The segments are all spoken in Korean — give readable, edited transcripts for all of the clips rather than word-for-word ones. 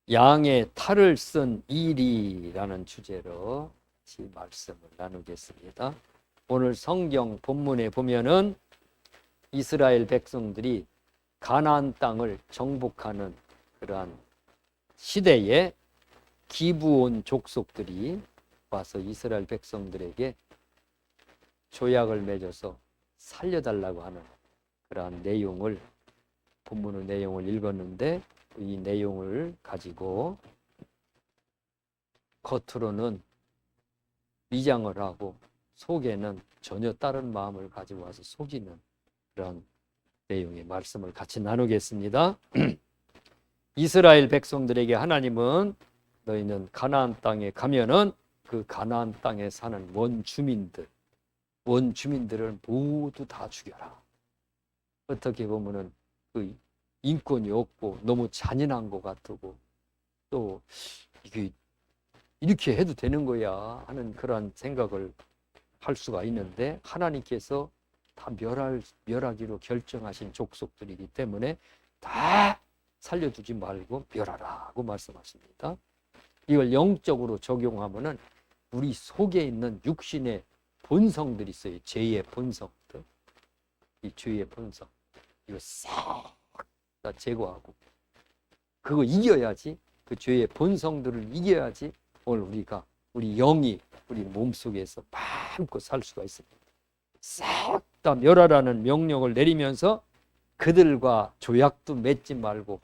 양의 탈을 쓴 일이라는 주제로 같이 말씀을 나누겠습니다. 오늘 성경 본문에 보면은 이스라엘 백성들이 가나안 땅을 정복하는 그러한 시대에 기브온 족속들이 와서 이스라엘 백성들에게 조약을 맺어서 살려달라고 하는 그러한 내용을, 본문의 내용을 읽었는데, 이 내용을 가지고 겉으로는 위장을 하고 속에는 전혀 다른 마음을 가지고 와서 속이는 그런 내용의 말씀을 같이 나누겠습니다. 이스라엘 백성들에게 하나님은 너희는 가나안 땅에 가면은 그 가나안 땅에 사는 원주민들을 모두 다 죽여라. 어떻게 보면은 그 인권이 없고 너무 잔인한 것 같고, 또 이게 이렇게 해도 되는 거야 하는 그런 생각을 할 수가 있는데, 하나님께서 다 멸하기로 결정하신 족속들이기 때문에 다 살려두지 말고 멸하라고 말씀하십니다. 이걸 영적으로 적용하면은 우리 속에 있는 육신의 본성들이 있어요. 죄의 본성들, 이 죄의 본성, 이거 싹 다 제거하고, 그거 이겨야지, 그 죄의 본성들을 이겨야지 오늘 우리 영이 우리 몸속에서 마음껏 살 수가 있습니다. 싹 다 멸하라는 명령을 내리면서 그들과 조약도 맺지 말고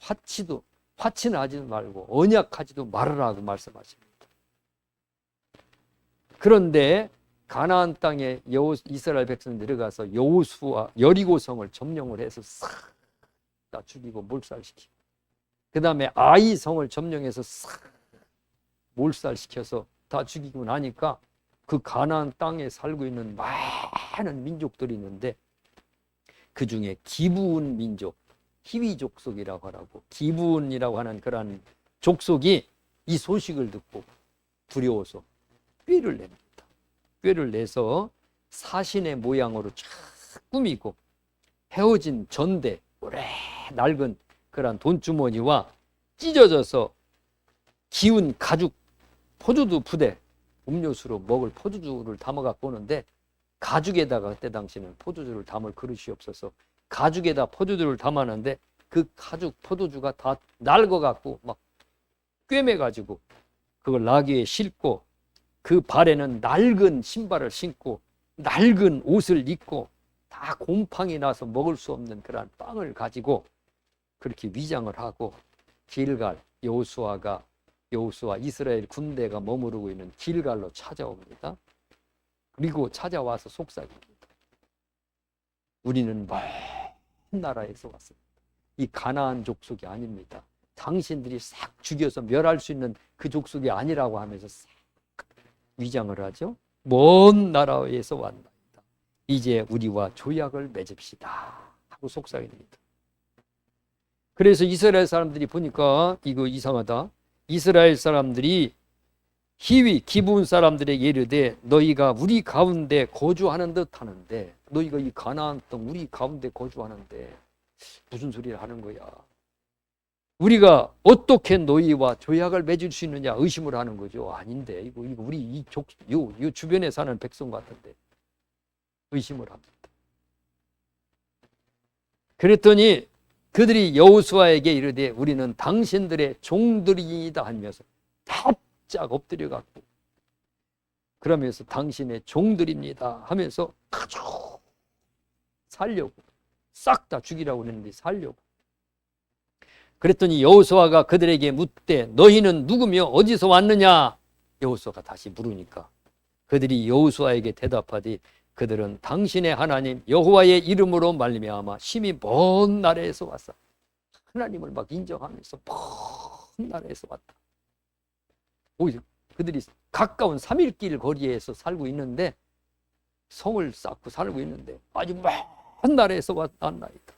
화치는 하지 말고 언약하지도 말으라고 말씀하십니다. 그런데 가나안 땅에 이스라엘 백성들이 들어가서 여호수아 여리고성을 점령을 해서 싹 다 죽이고 몰살시키고, 그 다음에 아이 성을 점령해서 싹 몰살시켜서 다 죽이고 나니까 그 가나안 땅에 살고 있는 많은 민족들이 있는데, 그 중에 기브온 민족, 히위 족속이라고 하라고, 기브온이라고 하는 그런 족속이 이 소식을 듣고 두려워서 꾀를 냅니다. 꾀를 내서 사신의 모양으로 쫙 꾸미고 헤어진 전대, 오래 낡은 그런 돈주머니와 찢어져서 기운 가죽 포도주 부대, 음료수로 먹을 포도주를 담아 갖고 오는데, 가죽에다가 그때 당시는 포도주를 담을 그릇이 없어서 가죽에다 포도주를 담았는데, 그 가죽 포도주가 다 낡아 갖고 막 꿰매 가지고 그걸 나귀에 싣고, 그 발에는 낡은 신발을 신고 낡은 옷을 입고 다 곰팡이 나서 먹을 수 없는 그런 빵을 가지고 그렇게 위장을 하고, 길갈, 여호수아 이스라엘 군대가 머무르고 있는 길갈로 찾아옵니다. 그리고 찾아와서 속삭입니다. 우리는 먼 나라에서 왔습니다. 이 가나안 족속이 아닙니다. 당신들이 싹 죽여서 멸할 수 있는 그 족속이 아니라고 하면서 싹 위장을 하죠. 먼 나라에서 왔나이다. 이제 우리와 조약을 맺읍시다 하고 속삭입니다. 그래서 이스라엘 사람들이 보니까 이거 이상하다. 이스라엘 사람들이 기브온 사람들에게 이르되 너희가 우리 가운데 거주하는 듯 하는데, 너희가 이 가나안 땅 우리 가운데 거주하는데 무슨 소리를 하는 거야? 우리가 어떻게 너희와 조약을 맺을 수 있느냐 의심을 하는 거죠. 아닌데 이거 우리 이 주변에 사는 백성 같은데, 의심을 합니다. 그랬더니 그들이 여호수아에게 이르되 우리는 당신들의 종들이다 하면서 탑작 엎드려 갖고, 그러면서 당신의 종들입니다 하면서 아주 살려고, 싹 다 죽이라고 했는데 살려고. 그랬더니 여호수아가 그들에게 묻되 너희는 누구며 어디서 왔느냐? 여호수아가 다시 물으니까 그들이 여호수아에게 대답하되 그들은 당신의 하나님 여호와의 이름으로 말미암아 심히 먼 나라에서 왔어. 하나님을 막 인정하면서 먼 나라에서 왔다. 오히려 그들이 가까운 3일길 거리에서 살고 있는데, 성을 쌓고 살고 있는데 아주 먼 나라에서 왔나이다.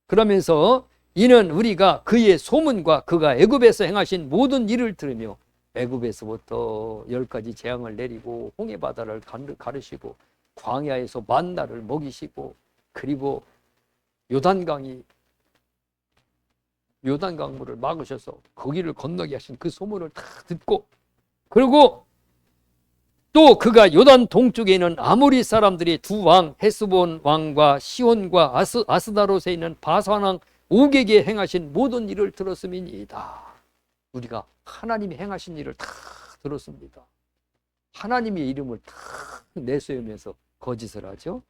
그러면서 이는 우리가 그의 소문과 그가 애굽에서 행하신 모든 일을 들으며, 애굽에서부터 10가지 재앙을 내리고 홍해바다를 가르시고 광야에서 만나를 먹이시고, 그리고 요단강이 요단 강물을 막으셔서 거기를 건너게 하신 그 소문을 다 듣고, 그리고 또 그가 요단 동쪽에 있는 아모리 사람들이 두 왕 헤스본 왕과 시온과 아스다롯에 있는 바산 왕 옥에게 행하신 모든 일을 들었음이니이다. 우리가 하나님이 행하신 일을 다 들었습니다. 하나님의 이름을 다 내세우면서 거짓을 하죠.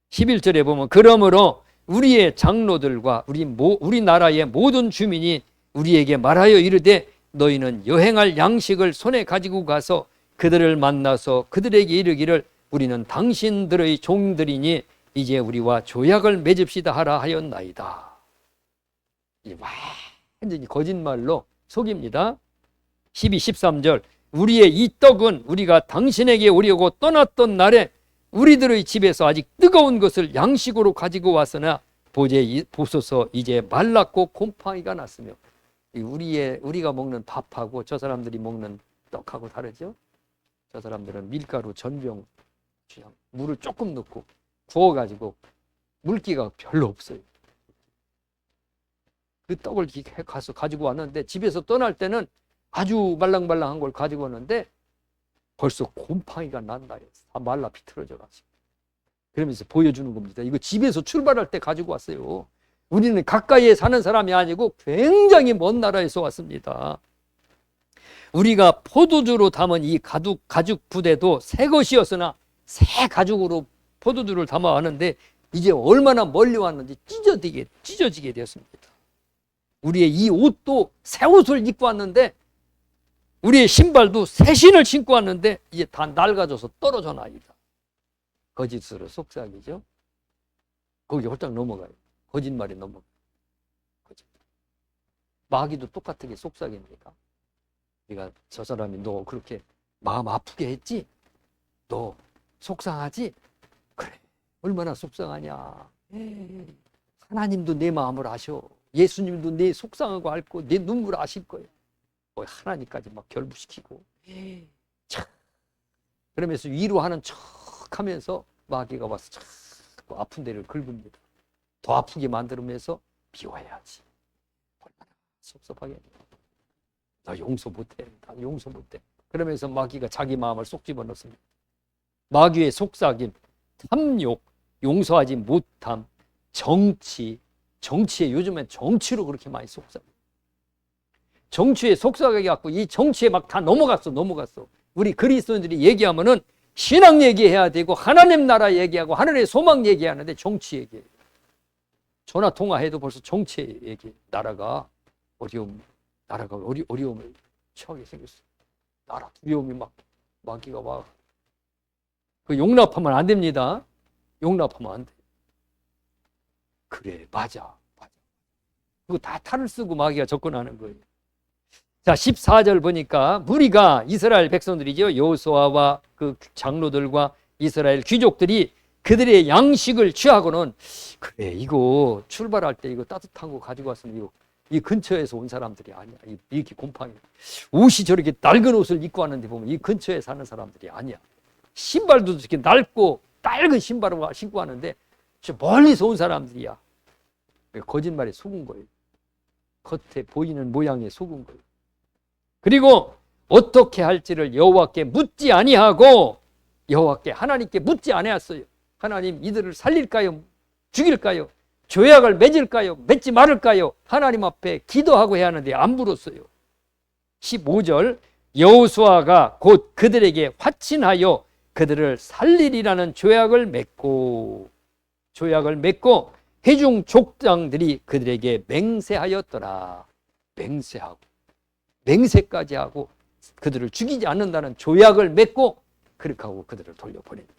11절에 보면 그러므로 우리의 장로들과 우리 나라의 모든 주민이 우리에게 말하여 이르되 너희는 여행할 양식을 손에 가지고 가서 그들을 만나서 그들에게 이르기를 우리는 당신들의 종들이니 이제 우리와 조약을 맺읍시다 하라 하였나이다. 완전히 거짓말로 속입니다. 12, 13절 우리의 이 떡은 우리가 당신에게 오려고 떠났던 날에 우리들의 집에서 아직 뜨거운 것을 양식으로 가지고 왔으나 보소서 이제 말랐고 곰팡이가 났으며. 우리가 먹는 밥하고 저 사람들이 먹는 떡하고 다르죠. 저 사람들은 밀가루 전병 물을 조금 넣고 구워가지고 물기가 별로 없어요. 그 떡을 가서 가지고 왔는데 집에서 떠날 때는 아주 말랑말랑한 걸 가지고 왔는데 벌써 곰팡이가 난다. 다 말라 비틀어져가지고. 그러면서 보여주는 겁니다. 이거 집에서 출발할 때 가지고 왔어요. 우리는 가까이에 사는 사람이 아니고 굉장히 먼 나라에서 왔습니다. 우리가 포도주로 담은 이 가죽 부대도 새 것이었으나 새 가죽으로 포도주를 담아 왔는데 이제 얼마나 멀리 왔는지 찢어지게 되었습니다. 우리의 이 옷도 새 옷을 입고 왔는데 우리의 신발도 새 신을 신고 왔는데 이제 다 낡아져서 떨어져 나이다. 거짓으로 속삭이죠. 거기 홀딱 넘어가요. 거짓말이 넘어가요. 마귀도 똑같게 속삭입니다. 네가 저 사람이 너 그렇게 마음 아프게 했지? 너 속상하지? 그래, 얼마나 속상하냐. 하나님도 내 마음을 아셔. 예수님도 내 속상하고 앓고 내 눈물 아실 거예요. 하나님까지 막 결부시키고 참. 그러면서 위로하는 척 하면서 마귀가 와서 자꾸 아픈 데를 긁습니다. 더 아프게 만들면서 비워야지. 얼마나 섭섭하게. 나 용서 못해. 나 용서 못해. 그러면서 마귀가 자기 마음을 쏙 집어넣습니다. 마귀의 속삭임, 탐욕, 용서하지 못함, 정치에 요즘엔 정치로 그렇게 많이 속삭여. 정치에 속삭여 갖고 이 정치에 막 다 넘어갔어. 우리 그리스도인들이 얘기하면은 신앙 얘기해야 되고 하나님 나라 얘기하고 하늘의 소망 얘기하는데 정치 얘기해요. 전화 통화해도 벌써 정치 얘기. 나라가 어려움을 처하게 생겼어. 나라 두려움이 막 마귀가 와. 그 용납하면 안 됩니다. 용납하면 안 돼. 그래, 맞아. 그거 다 탈을 쓰고 마귀가 접근하는 거예요. 자, 14절 보니까 무리가 이스라엘 백성들이죠. 여호수아와 그 장로들과 이스라엘 귀족들이 그들의 양식을 취하고는 그래, 이거 출발할 때 이거 따뜻한 거 가지고 왔으면 이거 이 근처에서 온 사람들이 아니야. 이렇게 곰팡이. 옷이 저렇게 낡은 옷을 입고 왔는데 보면 이 근처에 사는 사람들이 아니야. 신발도 이렇게 낡고 낡은 신발을 신고 왔는데 저 멀리서 온 사람들이야. 거짓말에 속은 거예요. 겉에 보이는 모양에 속은 거예요. 그리고 어떻게 할지를 여호와께 묻지 아니하고 여호와께 하나님께 묻지 아니했어요. 하나님 이들을 살릴까요? 죽일까요? 조약을 맺을까요? 맺지 말을까요? 하나님 앞에 기도하고 해야 하는데 안 물었어요. 15절 여호수아가 곧 그들에게 화친하여 그들을 살리리라는 조약을 맺고 회중 족장들이 그들에게 맹세하였더라. 맹세까지 하고 그들을 죽이지 않는다는 조약을 맺고 그렇게 하고 그들을 돌려보냅니다.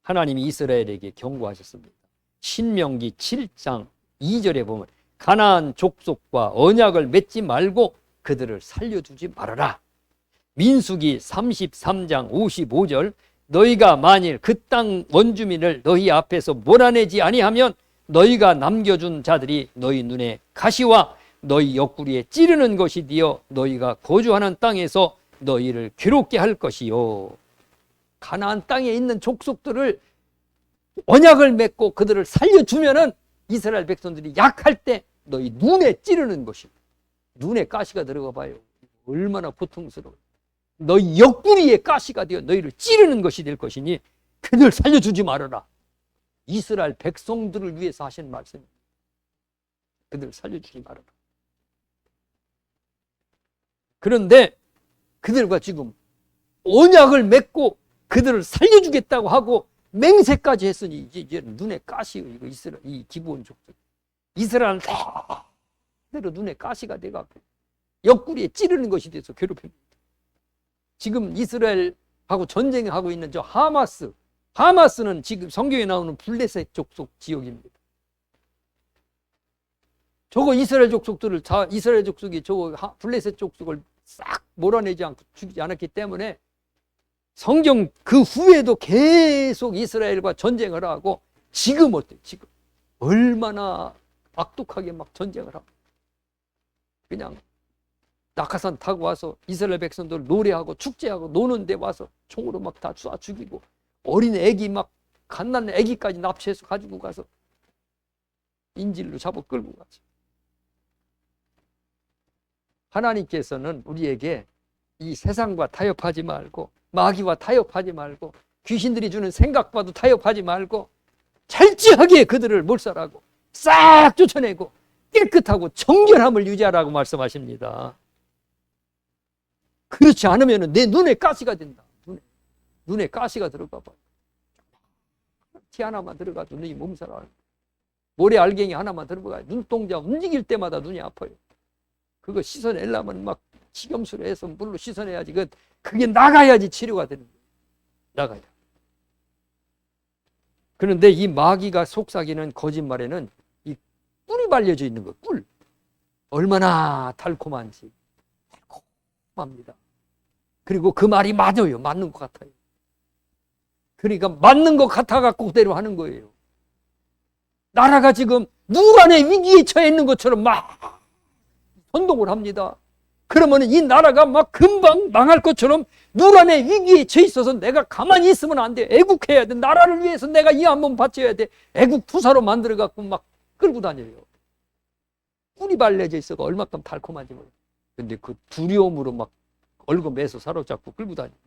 하나님이 이스라엘에게 경고하셨습니다. 신명기 7장 2절에 보면 가나안 족속과 언약을 맺지 말고 그들을 살려두지 말아라. 민수기 33장 55절 너희가 만일 그 땅 원주민을 너희 앞에서 몰아내지 아니하면 너희가 남겨준 자들이 너희 눈에 가시와 너희 옆구리에 찌르는 것이 되어 너희가 거주하는 땅에서 너희를 괴롭게 할 것이요. 가나안 땅에 있는 족속들을 언약을 맺고 그들을 살려주면은 이스라엘 백성들이 약할 때 너희 눈에 찌르는 것이, 눈에 가시가 들어가 봐요. 얼마나 고통스러워. 너희 옆구리에 가시가 되어 너희를 찌르는 것이 될 것이니 그들 살려주지 말아라. 이스라엘 백성들을 위해서 하신 말씀입니다. 그들 살려주지 말아라. 그런데 그들과 지금 언약을 맺고 그들을 살려주겠다고 하고 맹세까지 했으니 이제 눈에 가시, 이거 이스라엘, 이 기브온 족속, 이스라엘 그대로 눈에 가시가 돼갖고 옆구리에 찌르는 것이 돼서 괴롭힙니다. 지금 이스라엘하고 전쟁하고 있는 저 하마스는 지금 성경에 나오는 블레셋 족속 지역입니다. 저거 이스라엘 족속이 저거 블레셋 족속을 싹 몰아내지 않고 죽이지 않았기 때문에 성경 그 후에도 계속 이스라엘과 전쟁을 하고 지금 어때? 지금 얼마나 악독하게 막 전쟁을 하고 그냥 낙하산 타고 와서 이스라엘 백성들 노래하고 축제하고 노는데 와서 총으로 막 다 쏴 죽이고 어린 애기 막 갓난 애기까지 납치해서 가지고 가서 인질로 잡아 끌고 가죠. 하나님께서는 우리에게 이 세상과 타협하지 말고 마귀와 타협하지 말고 귀신들이 주는 생각과도 타협하지 말고 철저하게 그들을 몰살하고 싹 쫓아내고 깨끗하고 정결함을 유지하라고 말씀하십니다. 그렇지 않으면 내 눈에 가시가 된다. 눈에 가시가 들어가 봐. 티 하나만 들어가도 네 몸살아. 모래 알갱이 하나만 들어가 눈동자 움직일 때마다 눈이 아파요. 그거 씻어내려면 막 식염수로 해서 물로 씻어내야지. 그게 나가야지 치료가 되는 거예요. 나가야. 그런데 이 마귀가 속삭이는 거짓말에는 이 꿀이 발려져 있는 거예요. 꿀. 얼마나 달콤한지. 달콤합니다. 그리고 그 말이 맞아요. 맞는 것 같아요. 그러니까 맞는 것 같아갖고 그대로 하는 거예요. 나라가 지금 누란의 위기에 처해 있는 것처럼 막 선동을 합니다. 그러면 이 나라가 막 금방 망할 것처럼 누란의 위기에 처해 있어서 내가 가만히 있으면 안 돼. 애국해야 돼. 나라를 위해서 내가 이 한 번 바쳐야 돼. 애국 투사로 만들어갖고 막 끌고 다녀요. 꿀이 발려져 있어가 얼마큼 달콤한지 몰라요. 근데 그 두려움으로 막 얼거매서 사로잡고 끌고 다닙니다.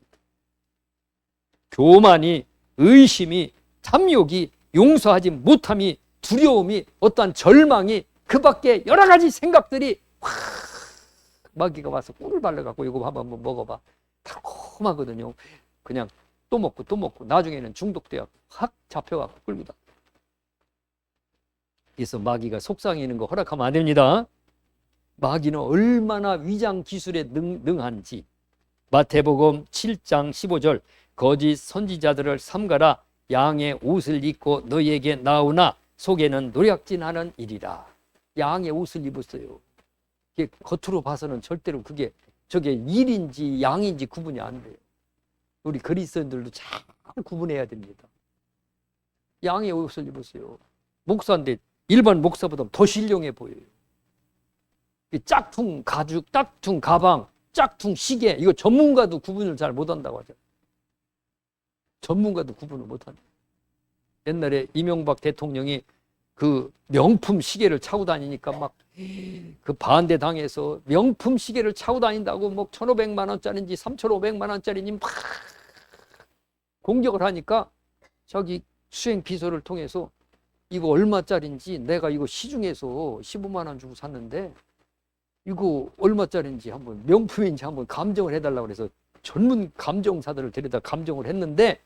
교만이, 의심이, 탐욕이, 용서하지 못함이, 두려움이, 어떠한 절망이, 그 밖에 여러 가지 생각들이 확 마귀가 와서 꿀을 발라갖고 이거 한번 먹어봐. 달콤하거든요. 그냥 또 먹고 나중에는 중독되어 확 잡혀갖고 끌고 다녀. 그래서 마귀가 속삭이는 거 허락하면 안 됩니다. 마귀는 얼마나 위장 기술에 능한지 마태복음 7장 15절 거짓 선지자들을 삼가라. 양의 옷을 입고 너희에게 나오나 속에는 노략질하는 일이라. 양의 옷을 입었어요. 겉으로 봐서는 절대로 저게 일인지 양인지 구분이 안 돼요. 우리 그리스도인들도 잘 구분해야 됩니다. 양의 옷을 입었어요. 목사인데 일반 목사보다 더 신령해 보여요. 짝퉁 가죽, 짝퉁 가방, 짝퉁 시계, 이거 전문가도 구분을 잘 못한다고 하죠. 전문가도 구분을 못한다. 옛날에 이명박 대통령이 그 명품 시계를 차고 다니니까 막 그 반대 당해서 명품 시계를 차고 다닌다고 뭐 1,500만 원짜리인지 3,500만 원짜리인지 막 공격을 하니까 자기 수행 비서를 통해서 이거 얼마짜리인지 내가 이거 시중에서 15만 원 주고 샀는데 이거 얼마짜리인지 한번 명품인지 한번 감정을 해달라고 그래서 전문 감정사들을 데려다 감정을 했는데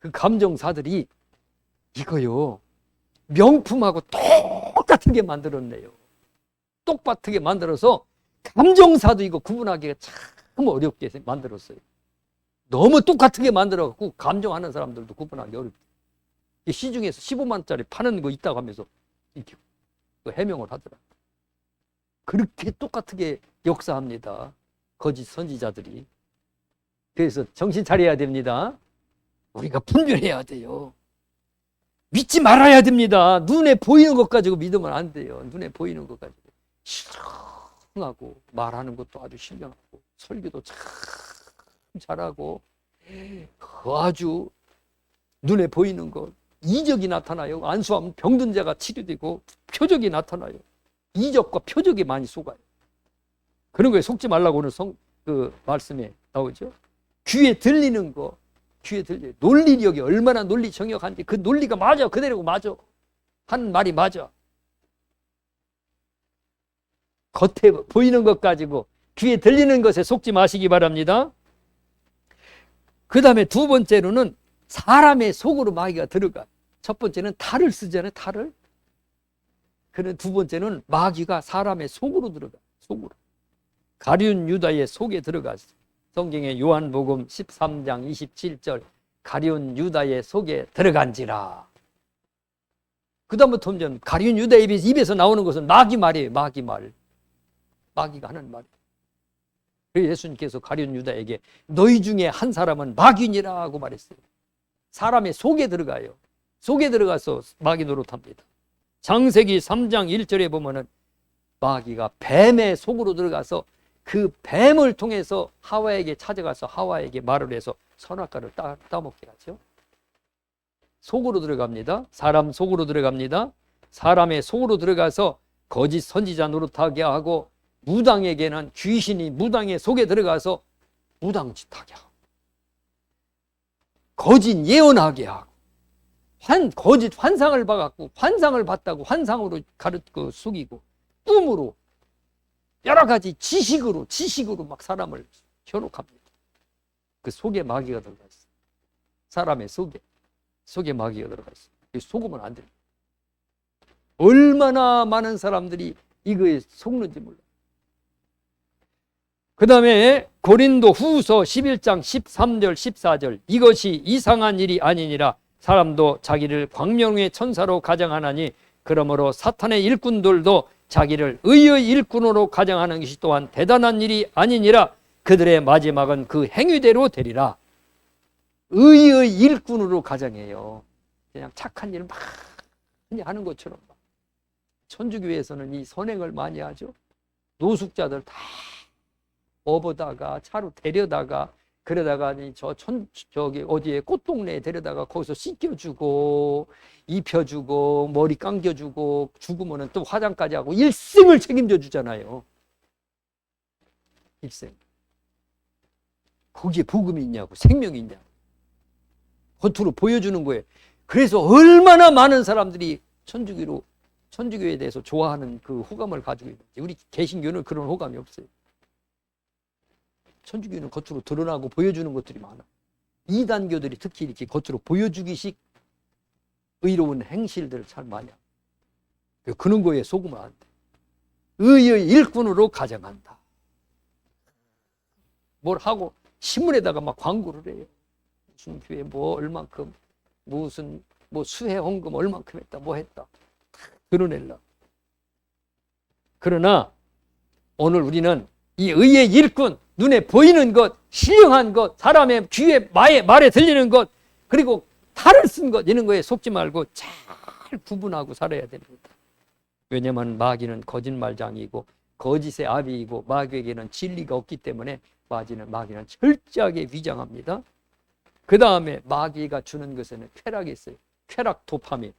그 감정사들이 이거요 명품하고 똑같은 게 만들었네요. 똑같게 만들어서 감정사도 이거 구분하기가 참 어렵게 만들었어요. 너무 똑같게 만들어갖고 감정하는 사람들도 구분하기 어렵다. 시중에서 15만 원짜리 파는 거 있다고 하면서 이렇게 해명을 하더라. 그렇게 똑같게 역사합니다. 거짓 선지자들이. 그래서 정신 차려야 됩니다. 우리가 분별해야 돼요. 믿지 말아야 됩니다. 눈에 보이는 것 가지고 믿으면 안 돼요. 눈에 보이는 것 가지고. 신령하고 말하는 것도 아주 신령하고 설교도 참 잘하고 아주 눈에 보이는 것 이적이 나타나요. 안수하면 병든 자가 치료되고 표적이 나타나요. 이적과 표적이 많이 속아요. 그런 거에 속지 말라고 오늘 그 말씀에 나오죠. 귀에 들리는 거, 귀에 들려요. 논리력이 얼마나 논리 정역한지 그 논리가 맞아. 그대로고 맞아. 한 말이 맞아. 겉에 보이는 것 가지고 귀에 들리는 것에 속지 마시기 바랍니다. 그 다음에 두 번째로는 사람의 속으로 마귀가 들어가. 첫 번째는 탈을 쓰잖아요. 탈을. 그런데 두 번째는 마귀가 사람의 속으로 들어가. 속으로. 가룟 유다의 속에 들어갔어. 성경의 요한복음 13장 27절 가룟 유다의 속에 들어간지라. 그 다음부터 보면 가룟 유다의 입에서 나오는 것은 마귀 말이에요. 마귀 말. 마귀가 하는 말이에요. 그래서 예수님께서 가룟 유다에게 너희 중에 한 사람은 마귀니라고 말했어요. 사람의 속에 들어가요. 속에 들어가서 마귀 노릇합니다. 창세기 3장 1절에 보면은 마귀가 뱀의 속으로 들어가서 그 뱀을 통해서 하와에게 찾아가서 하와에게 말을 해서 선악과를 따먹게 하죠. 속으로 들어갑니다. 사람 속으로 들어갑니다. 사람의 속으로 들어가서 거짓 선지자 노릇하게 하고 무당에게는 귀신이 무당의 속에 들어가서 무당짓하게 하고 거짓 예언하게 하고 거짓 환상을 봐갖고 환상을 봤다고 환상으로 가르치고 속이고 꿈으로 여러 가지 지식으로 막 사람을 현혹합니다. 그 속에 마귀가 들어가 있어요. 사람의 속에 마귀가 들어가 있어요. 속으면 안 돼요. 얼마나 많은 사람들이 이거에 속는지 몰라요. 그 다음에 고린도 후서 11장 13절 14절 이것이 이상한 일이 아니니라 사람도 자기를 광명의 천사로 가정하나니 그러므로 사탄의 일꾼들도 자기를 의의 일꾼으로 가정하는 것이 또한 대단한 일이 아니니라 그들의 마지막은 그 행위대로 되리라. 의의 일꾼으로 가정해요. 그냥 착한 일을 많이 하는 것처럼. 천주교에서는 이 선행을 많이 하죠. 노숙자들 다 업어다가 차로 데려다가 그러다가 저기 어디에 꽃동네에 데려다가 거기서 씻겨주고 입혀주고 머리 감겨주고 죽으면은 또 화장까지 하고 일생을 책임져 주잖아요. 일생. 거기에 복음이 있냐고 생명이 있냐고 겉으로 보여주는 거예요. 그래서 얼마나 많은 사람들이 천주교에 대해서 좋아하는 그 호감을 가지고 있는지. 우리 개신교는 그런 호감이 없어요. 천주교는 겉으로 드러나고 보여주는 것들이 많아. 이단교들이 특히 이렇게 겉으로 보여주기식 의로운 행실들을 잘 많이 하고 그런 거에 속으면 안 돼. 의의 일꾼으로 가정한다. 뭘 하고 신문에다가 막 광고를 해요. 무슨 교회 뭐 얼만큼 무슨 뭐 수혜 헌금 얼만큼 했다 뭐 했다 드러낼라. 그러나 오늘 우리는 이 의의 일꾼 눈에 보이는 것, 신령한 것, 사람의 귀에 말에 들리는 것, 그리고 탈을 쓴 것 이런 거에 속지 말고 잘 구분하고 살아야 됩니다. 왜냐하면 마귀는 거짓말장이고 거짓의 아비이고 마귀에게는 진리가 없기 때문에 마귀는 철저하게 위장합니다. 그 다음에 마귀가 주는 것에는 쾌락이 있어요. 쾌락 도파민.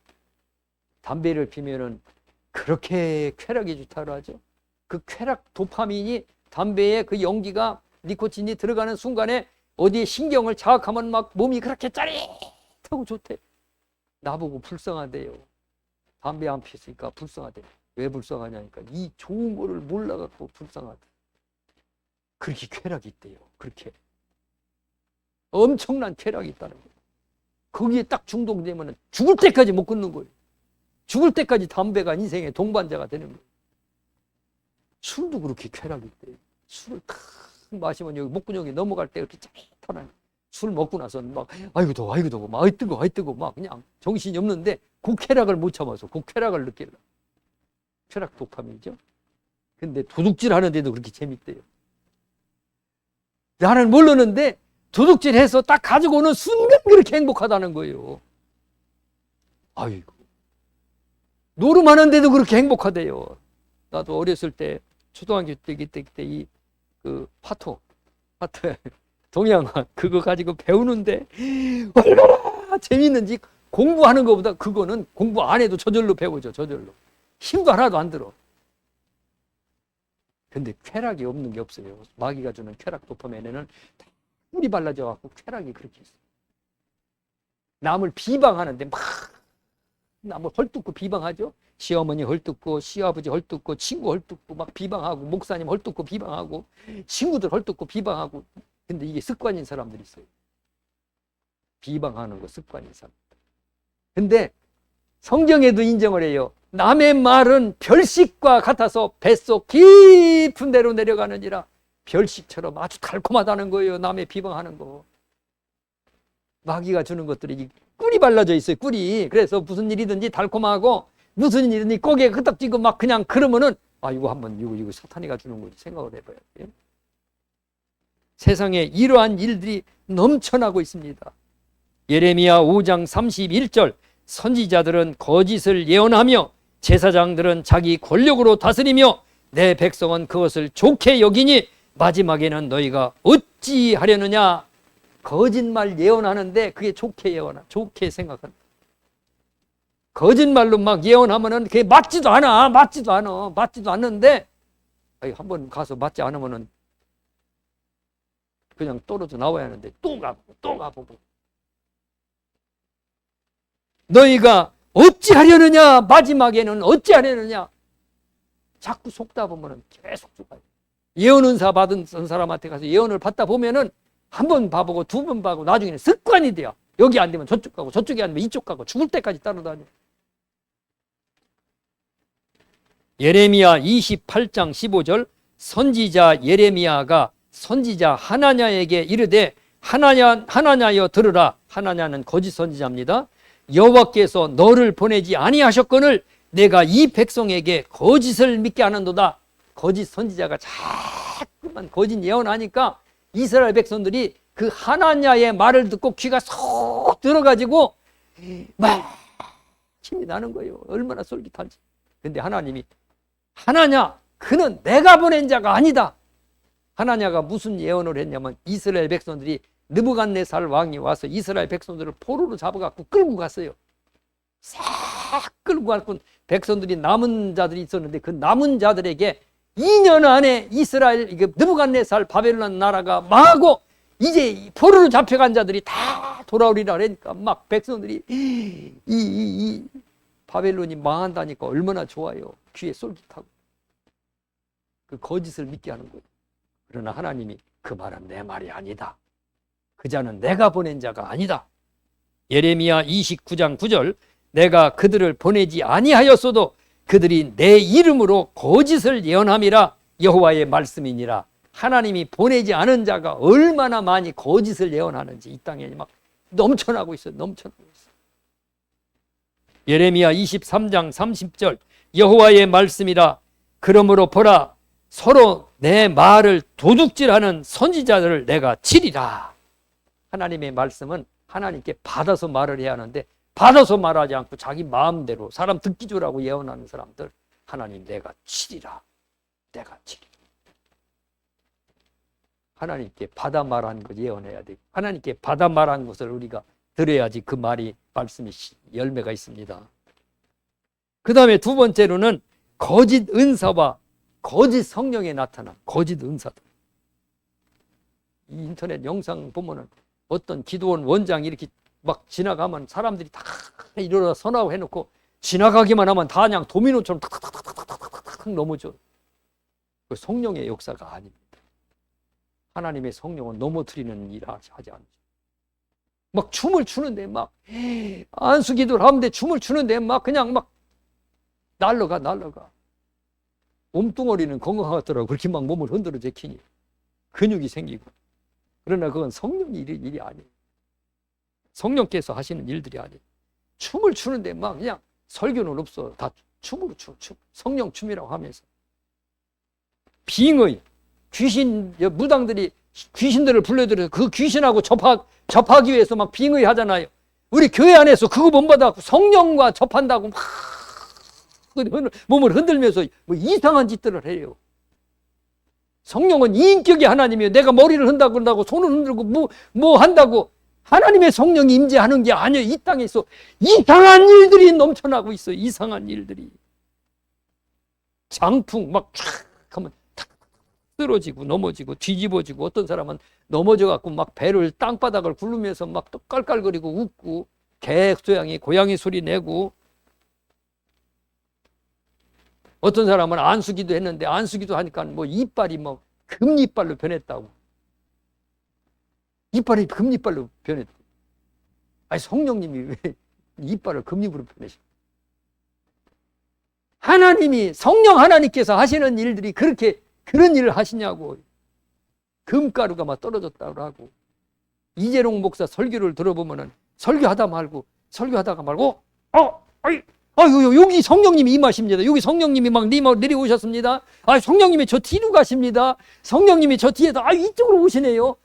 담배를 피면은 그렇게 쾌락이 좋다고 하죠. 그 쾌락 도파민이 담배에 그 연기가 니코틴이 들어가는 순간에 어디에 신경을 자극하면 막 몸이 그렇게 짜릿하고 좋대. 나보고 불쌍하대요. 담배 안 피우니까 불쌍하대. 왜 불쌍하냐니까 이 좋은 거를 몰라갖고 불쌍하대. 그렇게 쾌락이 있대요. 그렇게 엄청난 쾌락이 있다는 거예요. 거기에 딱 중독되면 죽을 때까지 못 끊는 거예요. 죽을 때까지 담배가 인생의 동반자가 되는 거예요. 술도 그렇게 쾌락이 있대요. 술을 탁 마시면 여기 목구멍이 넘어갈 때 이렇게 짜릿하네. 술 먹고 나서는 막 아이고 더워 막 아이 뜨거 막 그냥 정신이 없는데 그 쾌락을 못 참아서 그 쾌락을 느끼려. 쾌락 도파민이죠. 근데 도둑질 하는데도 그렇게 재밌대요. 나는 모르는데 도둑질해서 딱 가지고 오는 순간 그렇게 행복하다는 거예요. 아이고 노름하는데도 그렇게 행복하대요. 나도 어렸을 때 초등학교 때 이 그 파토 동양화 그거 가지고 배우는데 얼마나 재밌는지 공부하는 것보다 그거는 공부 안 해도 저절로 배우죠. 저절로. 힘도 하나도 안 들어. 근데 쾌락이 없는 게 없어요. 마귀가 주는 쾌락 도파민에는 다 꿀이 발라져 갖고 쾌락이 그렇게 있어요. 남을 비방하는데 막 남을 헐뜯고 비방하죠. 시어머니 헐뜯고 시아버지 헐뜯고 친구 헐뜯고 막 비방하고 목사님 헐뜯고 비방하고 친구들 헐뜯고 비방하고. 근데 이게 습관인 사람들이 있어요. 비방하는 거 습관인 사람. 근데 성경에도 인정을 해요. 남의 말은 별식과 같아서 뱃속 깊은 데로 내려가느니라. 별식처럼 아주 달콤하다는 거예요. 남의 비방하는 거. 마귀가 주는 것들이 꿀이 발라져 있어요. 꿀이. 그래서 무슨 일이든지 달콤하고 무슨 일이든지 고개 끄덕지고 막 그냥 그러면은 이거 한번 이거 사탄이가 주는 거지 생각을 해봐요. 예? 세상에 이러한 일들이 넘쳐나고 있습니다. 예레미야 5장 31절 선지자들은 거짓을 예언하며 제사장들은 자기 권력으로 다스리며 내 백성은 그것을 좋게 여기니 마지막에는 너희가 어찌 하려느냐. 거짓말 예언하는데 그게 좋게 생각한다. 거짓말로 막 예언하면은 그게 맞지도 않는데 한번 가서 맞지 않으면은 그냥 떨어져 나와야 하는데 또 가보고 너희가 어찌하려느냐. 마지막에는 어찌하려느냐. 자꾸 속다 보면은 계속 죽어요. 예언 은사 받은 사람한테 가서 예언을 받다 보면은 한 번 봐보고 두 번 봐보고 나중에는 습관이 돼요. 여기 안 되면 저쪽 가고 저쪽이 안 되면 이쪽 가고 죽을 때까지 따라다녀. 예레미야 28장 15절 선지자 예레미야가 선지자 하나냐에게 이르되 하나냐여 들으라. 하나냐는 거짓 선지자입니다. 여호와께서 너를 보내지 아니하셨거늘 내가 이 백성에게 거짓을 믿게 하는도다. 거짓 선지자가 자꾸만 거짓 예언하니까 이스라엘 백성들이 그 하나냐의 말을 듣고 귀가 쏙 들어가지고 막 힘이 나는 거예요. 얼마나 솔깃한지. 근데 하나님이 하나냐 그는 내가 보낸 자가 아니다. 하나냐가 무슨 예언을 했냐면 이스라엘 백성들이 느부갓네살 왕이 와서 이스라엘 백성들을 포로로 잡아갖고 끌고 갔어요. 싹 끌고 갔고 백성들이 남은 자들이 있었는데 그 남은 자들에게 2년 안에 이스라엘 느부갓네살 바벨론 나라가 망하고 이제 포로로 잡혀간 자들이 다 돌아오리라 그러니까 막 백성들이 이 바벨론이 망한다니까 얼마나 좋아요. 귀에 쏠깃하고 그 거짓을 믿게 하는 거예요. 그러나 하나님이 그 말은 내 말이 아니다. 그 자는 내가 보낸 자가 아니다. 예레미야 29장 9절 내가 그들을 보내지 아니하였어도 그들이 내 이름으로 거짓을 예언함이라. 여호와의 말씀이니라. 하나님이 보내지 않은 자가 얼마나 많이 거짓을 예언하는지 이 땅에 막 넘쳐나고 있어요. 예레미야 23장 30절 여호와의 말씀이라. 그러므로 보라 서로 내 말을 도둑질하는 선지자들을 내가 치리라. 하나님의 말씀은 하나님께 받아서 말을 해야 하는데 받아서 말하지 않고 자기 마음대로 사람 듣기 좋으라고 예언하는 사람들 하나님 내가 치리라. 내가 치리라. 하나님께 받아 말한 것 예언해야 되고 하나님께 받아 말한 것을 우리가 들어야지 그 말이 말씀이 열매가 있습니다. 그 다음에 두 번째로는 거짓 은사와 거짓 성령에 나타난 거짓 은사들. 이 인터넷 영상 보면은 어떤 기도원 원장 이렇게 막 지나가면 사람들이 다 일어나 선하고 해놓고 지나가기만 하면 다 그냥 도미노처럼 탁탁탁탁탁탁탁 넘어져. 그 성령의 역사가 아닙니다. 하나님의 성령은 넘어뜨리는 일을 하지 않죠. 막 춤을 추는데 막 안수기도를 하는데 춤을 추는데 막 그냥 막 날라가. 몸뚱어리는 건강하더라고. 그렇게 막 몸을 흔들어 제키니 근육이 생기고. 그러나 그건 성령의 일이 아니에요. 성령께서 하시는 일들이 아니에요. 춤을 추는데 막 그냥 설교는 없어. 다 춤으로 춤. 성령 춤이라고 하면서. 빙의, 귀신, 무당들이 귀신들을 불러들여서 그 귀신하고 접하기 위해서 막 빙의 하잖아요. 우리 교회 안에서 그거 본받아갖고 성령과 접한다고 막 몸을 흔들면서 뭐 이상한 짓들을 해요. 성령은 인격의 하나님이에요. 내가 머리를 흔들고 손을 흔들고 뭐 한다고 하나님의 성령이 임재하는 게 아니에요. 이 땅에서 이상한 일들이 넘쳐나고 있어요. 이상한 일들이. 장풍 막 탁 하면 탁 쓰러지고 넘어지고 뒤집어지고, 어떤 사람은 넘어져 갖고 막 배를 땅바닥을 굴르면서 막 또 깔깔거리고 웃고, 개 소양이 고양이 소리 내고, 어떤 사람은 안수기도 했는데 안수기도 하니까 뭐 이빨이 뭐 금이빨로 변했다고. 이빨이 금이빨로 변했다. 아니 성령님이 왜 이빨을 금입으로 변하시? 하나님이, 성령 하나님께서 하시는 일들이 그렇게 그런 일을 하시냐고. 금가루가 막 떨어졌다고 하고. 이재롱 목사 설교를 들어보면은 설교하다가 말고 여기 성령님이 임하십니다. 여기 성령님이 막 내려오셨습니다. 성령님이 저 뒤로 가십니다. 성령님이 저 뒤에서 이쪽으로 오시네요.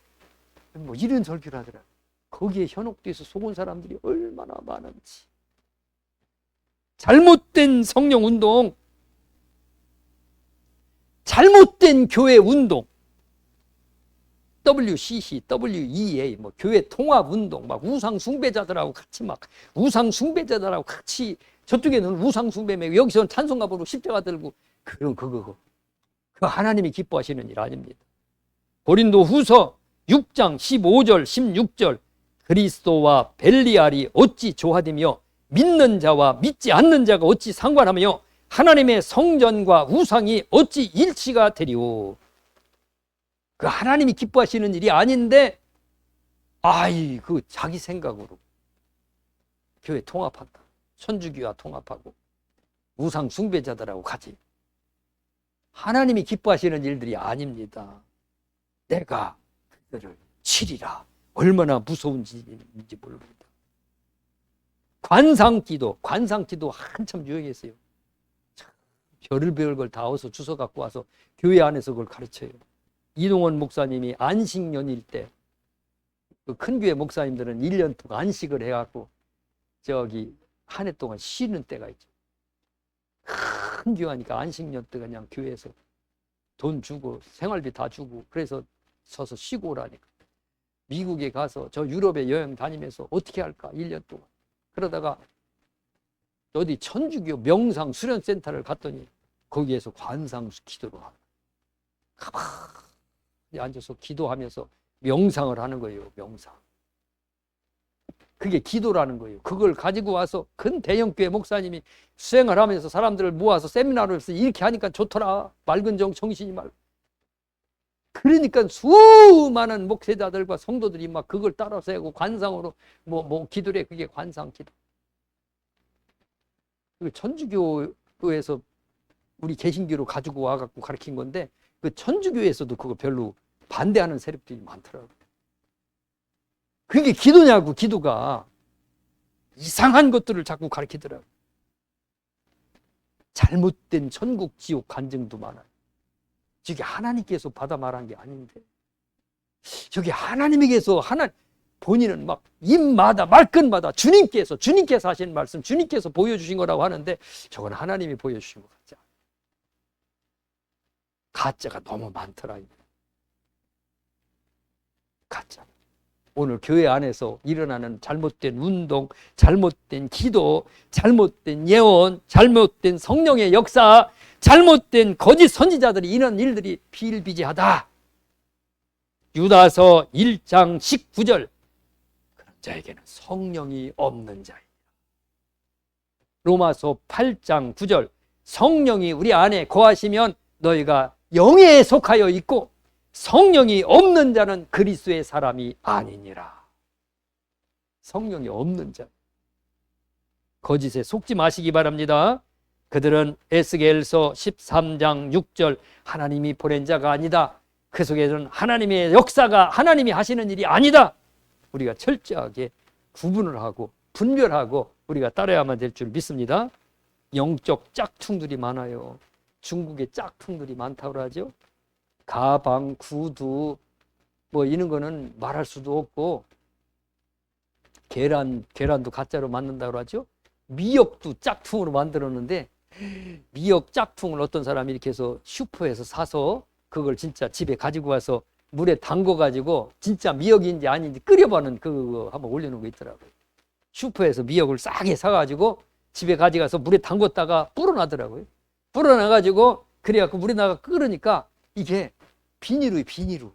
뭐 이런 설교를 하더라. 거기에 현혹돼서 속은 사람들이 얼마나 많은지. 잘못된 성령 운동, 잘못된 교회 운동, WCC, WEA, 뭐 교회 통합 운동, 막 우상 숭배자들하고 같이 저쪽에는 우상 숭배매고 여기서는 찬송가 부르고 십자가 들고, 그거 하나님이 기뻐하시는 일 아닙니다. 고린도 후서 6장 15절 16절 그리스도와 벨리알이 어찌 조화되며 믿는 자와 믿지 않는 자가 어찌 상관하며 하나님의 성전과 우상이 어찌 일치가 되리오. 그 하나님이 기뻐하시는 일이 아닌데 그 자기 생각으로 교회 통합한다. 천주교와 통합하고 우상 숭배자들하고 같이. 하나님이 기뻐하시는 일들이 아닙니다. 내가 그들을 치리라. 얼마나 무서운지 모릅니다. 관상기도 한참 유행했어요. 별의별 걸 다 어서 주워 갖고 와서 교회 안에서 그걸 가르쳐요. 이동원 목사님이 안식 연일 때, 그 큰 교회 목사님들은 1년 동안 안식을 해갖고 한 해 동안 쉬는 때가 있죠. 큰 교회니까 안식년 때 그냥 교회에서 돈 주고 생활비 다 주고, 그래서 서서 쉬고 오라니까. 미국에 가서 저 유럽에 여행 다니면서 어떻게 할까 1년 동안. 그러다가 어디 천주교 명상 수련센터를 갔더니 거기에서 관상 기도를 하고 가만히 앉아서 기도하면서 명상을 하는 거예요. 명상. 그게 기도라는 거예요. 그걸 가지고 와서 큰 대형교회 목사님이 수행을 하면서 사람들을 모아서 세미나를 해서 이렇게 하니까 좋더라. 맑은 정신이 맑고. 그러니까 수많은 목회자들과 성도들이 막 그걸 따라서 하고 관상으로 뭐 기도래. 그게 관상 기도. 천주교에서 우리 개신교로 가지고 와갖고 가르친 건데, 그 천주교에서도 그거 별로 반대하는 세력들이 많더라고요. 그게 기도냐고. 기도가 이상한 것들을 자꾸 가르치더라고요. 잘못된 천국 지옥 간증도 많아요. 저게 하나님께서 받아 말한 게 아닌데, 저게 하나님에게서 본인은 막 입마다 말끝마다 주님께서 하신 말씀, 주님께서 보여주신 거라고 하는데, 저건 하나님이 보여주신 것 같지 않아요. 가짜가 너무 많더라. 가짜. 오늘 교회 안에서 일어나는 잘못된 운동, 잘못된 기도, 잘못된 예언, 잘못된 성령의 역사, 잘못된 거짓 선지자들이 이런 일들이 비일비재하다. 유다서 1장 19절 그런 자에게는 성령이 없는 자이다. 로마서 8장 9절 성령이 우리 안에 거하시면 너희가 영에 속하여 있고 성령이 없는 자는 그리스도의 사람이 아니니라. 성령이 없는 자, 거짓에 속지 마시기 바랍니다. 그들은 에스겔서 13장 6절 하나님이 보낸 자가 아니다. 그 속에는 하나님의 역사가, 하나님이 하시는 일이 아니다. 우리가 철저하게 구분을 하고 분별하고 우리가 따라야만 될 줄 믿습니다. 영적 짝퉁들이 많아요. 중국에 짝퉁들이 많다고 하죠. 가방, 구두 뭐 이런 거는 말할 수도 없고, 계란도 가짜로 만든다고 하죠. 미역도 짝퉁으로 만들었는데, 미역 짝퉁을 어떤 사람이 이렇게 해서 슈퍼에서 사서 그걸 진짜 집에 가지고 와서 물에 담궈가지고 진짜 미역인지 아닌지 끓여보는 그거 한번 올려놓은 거 있더라고요. 슈퍼에서 미역을 싸게 사가지고 집에 가져가서 물에 담궜다가 불어나더라고요. 불어나가지고 그래갖고 물에 나가 끓으니까 이게 비닐이에요, 비닐로.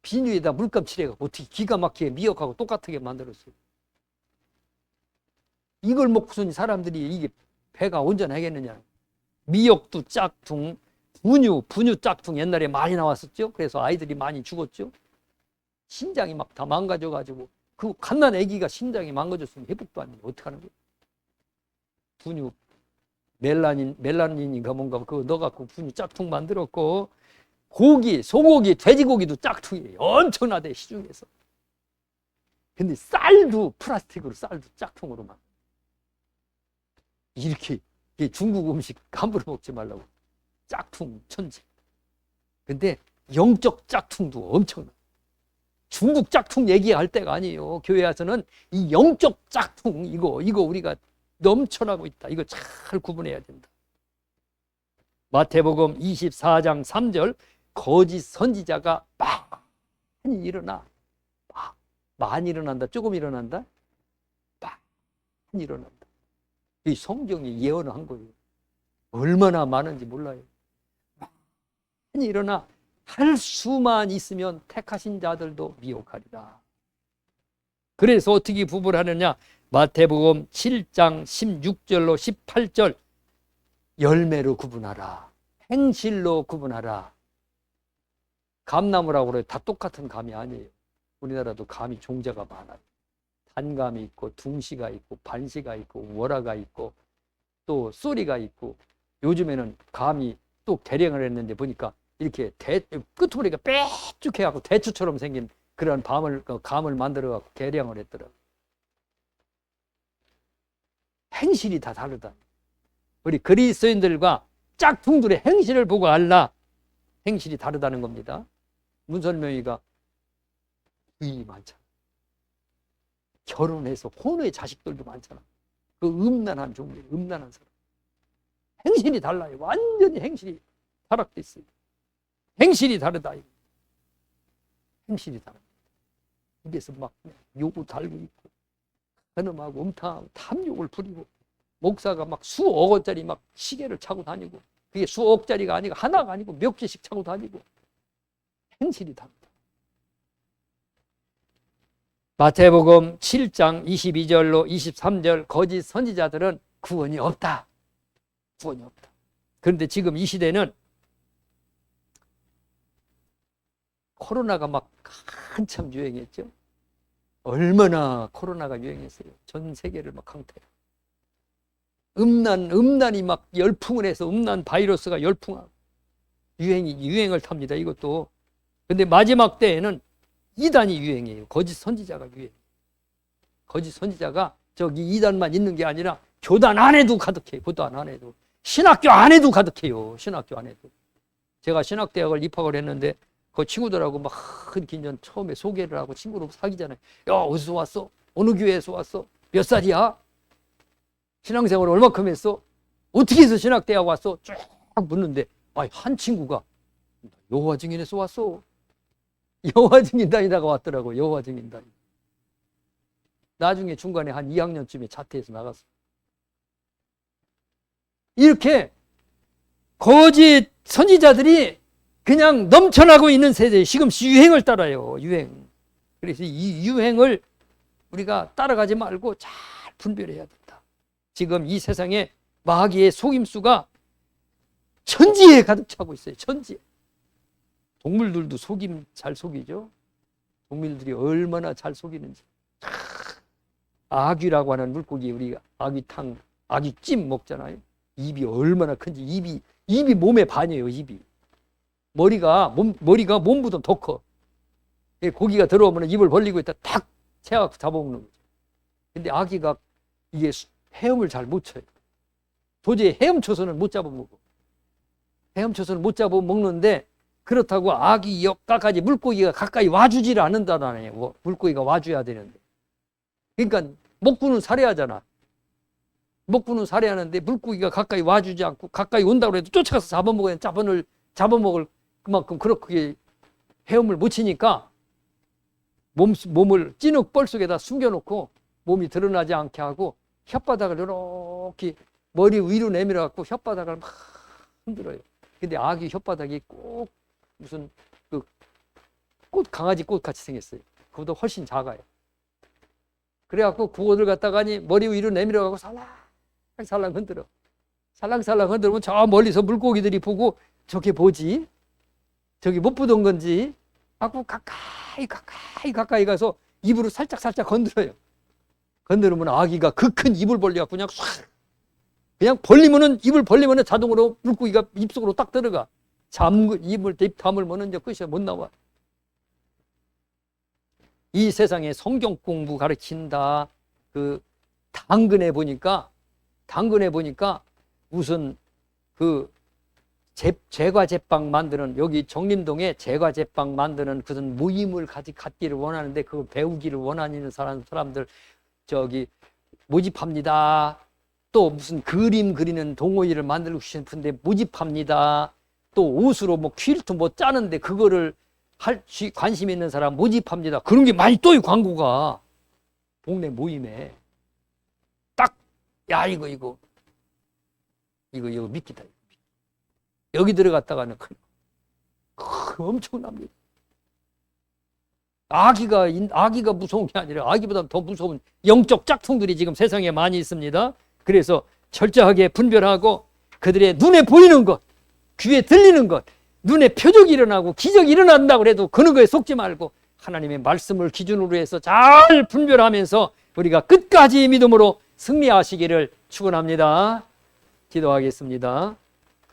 비닐에다 물감 칠해갖고 어떻게 기가 막히게 미역하고 똑같게 만들었어요. 이걸 먹고선 사람들이 이게 배가 온전하겠느냐. 미역도 짝퉁, 분유 짝퉁 옛날에 많이 나왔었죠. 그래서 아이들이 많이 죽었죠. 신장이 막 다 망가져가지고 그 갓난 아기가 신장이 망가졌으면 회복도 안 돼. 어떡하는 거야. 분유 멜라닌인가 뭔가 그거 넣어갖고 분유 짝퉁 만들었고, 고기, 소고기, 돼지고기도 짝퉁이에요. 엄청나대 시중에서. 근데 쌀도 플라스틱으로, 쌀도 짝퉁으로만. 이렇게 중국 음식 함부로 먹지 말라고. 짝퉁 천재. 근데 영적 짝퉁도 엄청나. 중국 짝퉁 얘기할 때가 아니에요. 교회에서는 이 영적 짝퉁 이거 우리가 넘쳐나고 있다. 이거 잘 구분해야 된다. 마태복음 24장 3절 거짓 선지자가 많이 일어나. 많이 일어난다. 조금 일어난다. 많이 일어난다. 이 성경이 예언한 거예요. 얼마나 많은지 몰라요. 많이 일어나. 할 수만 있으면 택하신 자들도 미혹하리라. 그래서 어떻게 구분하느냐? 마태복음 7장 16절로 18절 열매로 구분하라. 행실로 구분하라. 감나무라고 그래요. 다 똑같은 감이 아니에요. 우리나라도 감이 종자가 많아요. 단감이 있고 둥시가 있고 반시가 있고 월화가 있고 또 쏘리가 있고, 요즘에는 감이 또 개량을 했는데 보니까 이렇게 끄트머리가 빽쭉해갖고 대추처럼 생긴 그런 감을 만들어갖고 개량을 했더라고요. 행실이 다 다르다. 우리 그리스도인들과 짝퉁들의 행실을 보고 알라. 행실이 다르다는 겁니다. 문설명이가 의이 많잖아. 결혼해서 혼의 자식들도 많잖아. 그 음란한 종류, 음란한 사람. 행실이 달라요. 완전히 행실이 타락돼 있어요. 행실이 다르다. 행실이 다르다. 입에서 막 욕을 달고 있고, 현음하고 음탕하고 탐욕을 부리고, 목사가 막 수억 원짜리 막 시계를 차고 다니고, 그게 수억짜리가 아니고 하나가 아니고 몇 개씩 차고 다니고, 행실이 다르다. 마태복음 7장 22절로 23절 거짓 선지자들은 구원이 없다. 구원이 없다. 그런데 지금 이 시대는 코로나가 막 한참 유행했죠. 얼마나 코로나가 유행했어요. 전 세계를 막 강타해. 음란이 막 열풍을 해서 음란 바이러스가 열풍하고 유행을 탑니다. 이것도. 근데 마지막 때에는 이단이 유행이에요. 거짓 선지자가 유행. 거짓 선지자가 저기 이단만 있는 게 아니라 교단 안에도 가득해요. 교단 안에도. 신학교 안에도 가득해요. 신학교 안에도. 제가 신학대학을 입학을 했는데 그 친구들하고 막 이렇게 처음에 소개를 하고 친구로 사귀잖아요. 야, 어디서 왔어? 어느 교회에서 왔어? 몇 살이야? 신앙생활을 얼마큼 했어? 어떻게 해서 신학대학 왔어? 쭉 묻는데 한 친구가 여호와 증인에서 왔어. 여호와 증인단이다가 왔더라고. 여호와 증인단. 나중에 중간에 한 2학년쯤에 자퇴해서 나갔어. 이렇게 거짓 선지자들이 그냥 넘쳐나고 있는 세대에 지금 유행을 따라요. 유행. 그래서 이 유행을 우리가 따라가지 말고 잘 분별해야 된다. 지금 이 세상에 마귀의 속임수가 천지에 가득 차고 있어요. 천지에. 동물들도 잘 속이죠. 동물들이 얼마나 잘 속이는지. 아귀라고 하는 물고기, 우리가 아귀탕, 아귀찜 먹잖아요. 입이 얼마나 큰지. 입이 몸의 반이에요. 입이. 머리가 몸보다 더 커. 고기가 들어오면 입을 벌리고 있다 탁 채워서 잡아먹는 거죠. 근데 아기가 이게 헤엄을 잘 못 쳐요. 도저히 헤엄쳐서는 못 잡아먹어. 헤엄쳐서는 못 잡아먹는데, 그렇다고 아기 역까지 물고기가 가까이 와주지를 않는다잖아요. 물고기가 와줘야 되는데. 그러니까 먹구는 살해하잖아. 먹구는 살해하는데 물고기가 가까이 와주지 않고, 가까이 온다고 해도 쫓아가서 잡아먹어야 잡아먹을 그만큼 그렇게 헤엄을 못 치니까 몸을 찐흙 뻘 속에다 숨겨놓고 몸이 드러나지 않게 하고 혓바닥을 이렇게 머리 위로 내밀어 갖고 혓바닥을 막 흔들어요. 근데 아기 혓바닥이 꼭 무슨 그 강아지 꽃 같이 생겼어요. 그보다 훨씬 작아요. 그래갖고 그거를 갖다가니 머리 위로 내밀어 갖고 살랑살랑 흔들어. 살랑살랑 흔들면 저 멀리서 물고기들이 보고 저게 뭐지? 저기 못 보던 건지 하고 가까이 가서 입으로 살짝 건드려요. 건드리면 아기가 그 큰 입을 벌려갖고 그냥 싹 그냥 벌리면은 입을 벌리면은 자동으로 물고기가 입속으로 딱 들어가. 입을 다물면은 이제 끝이야. 못 나와. 이 세상에 성경 공부 가르친다. 그 당근에 보니까 무슨 그 제과제빵 만드는 여기 정림동에 제과제빵 만드는 그런 모임을 갖기를 원하는데 그걸 배우기를 원하는 사람들 저기 모집합니다. 또 무슨 그림 그리는 동호회를 만들고 싶은데 모집합니다. 또 옷으로 뭐 퀼트 뭐 짜는데 그거를 관심 있는 사람 모집합니다. 그런 게 많이 떠요. 광고가 동네 모임에 딱 야 이거 믿기다. 여기 들어갔다가는 엄청납니다. 아기가 무서운 게 아니라 아기보다 더 무서운 영적 짝퉁들이 지금 세상에 많이 있습니다. 그래서 철저하게 분별하고 그들의 눈에 보이는 것, 귀에 들리는 것, 눈에 표적이 일어나고 기적이 일어난다고 해도 그런 거에 속지 말고 하나님의 말씀을 기준으로 해서 잘 분별하면서 우리가 끝까지 믿음으로 승리하시기를 축원합니다. 기도하겠습니다.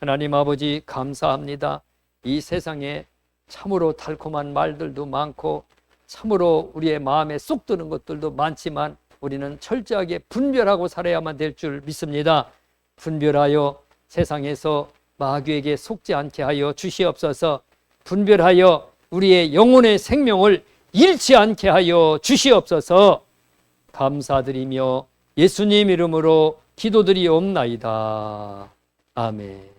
하나님 아버지 감사합니다. 이 세상에 참으로 달콤한 말들도 많고 참으로 우리의 마음에 쏙 드는 것들도 많지만 우리는 철저하게 분별하고 살아야만 될 줄 믿습니다. 분별하여 세상에서 마귀에게 속지 않게 하여 주시옵소서. 분별하여 우리의 영혼의 생명을 잃지 않게 하여 주시옵소서. 감사드리며 예수님 이름으로 기도드리옵나이다. 아멘.